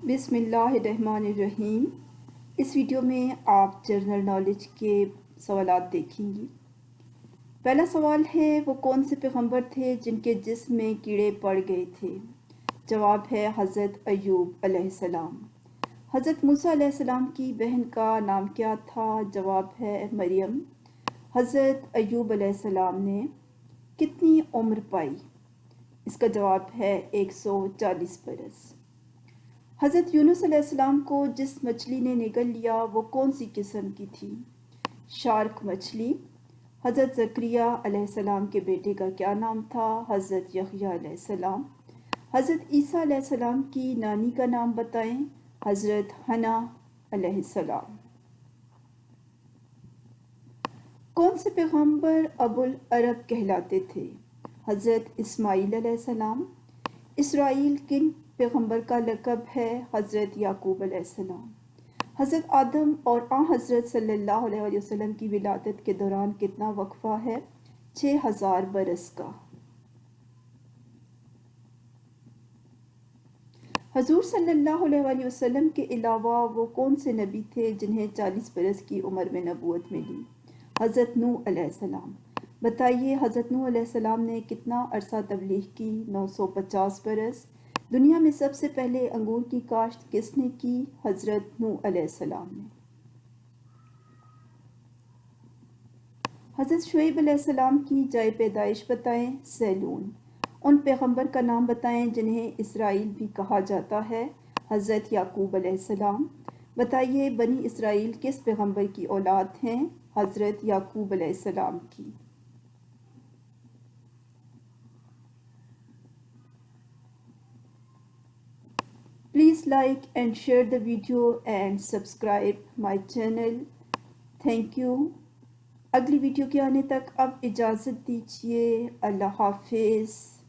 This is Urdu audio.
بسم اللہ الرحمن الرحیم۔ اس ویڈیو میں آپ جنرل نالج کے سوالات دیکھیں گی۔ پہلا سوال ہے، وہ کون سے پیغمبر تھے جن کے جسم میں کیڑے پڑ گئے تھے؟ جواب ہے حضرت ایوب علیہ السلام۔ حضرت موسیٰ علیہ السلام کی بہن کا نام کیا تھا؟ جواب ہے مریم۔ حضرت ایوب علیہ السلام نے کتنی عمر پائی؟ اس کا جواب ہے 140 برس۔ حضرت یونس علیہ السلام کو جس مچھلی نے نگل لیا وہ کون سی قسم کی تھی؟ شارک مچھلی۔ حضرت زکریا علیہ السلام کے بیٹے کا کیا نام تھا؟ حضرت یحییٰ علیہ السلام۔ حضرت عیسیٰ علیہ السلام کی نانی کا نام بتائیں۔ حضرت حنا علیہ السلام۔ کون سے پیغمبر ابو العرب کہلاتے تھے؟ حضرت اسماعیل علیہ السلام۔ اسرائیل کن پیغمبر کا لقب ہے؟ حضرت یعقوب علیہ السلام۔ حضرت آدم اور حضرت صلی اللہ علیہ وسلم کی ولادت کے دوران کتنا وقفہ ہے؟ 6000 برس کا۔ حضور صلی اللہ علیہ وسلم کے علاوہ وہ کون سے نبی تھے جنہیں 40 برس کی عمر میں نبوت ملی؟ حضرت نوح علیہ السلام۔ بتائیے حضرت نوح علیہ السلام نے کتنا عرصہ تبلیغ کی؟ 950 برس۔ دنیا میں سب سے پہلے انگور کی کاشت کس نے کی؟ حضرت نوح علیہ السلام نے۔ حضرت شعیب علیہ السلام کی جائے پیدائش بتائیں۔ سیلون۔ ان پیغمبر کا نام بتائیں جنہیں اسرائیل بھی کہا جاتا ہے۔ حضرت یعقوب علیہ السلام۔ بتائیے بنی اسرائیل کس پیغمبر کی اولاد ہیں؟ حضرت یعقوب علیہ السلام کی۔ Please like and share the video and subscribe my channel. Thank you. اگلی ویڈیو کے آنے تک اب اجازت دیجیے۔ اللہ حافظ۔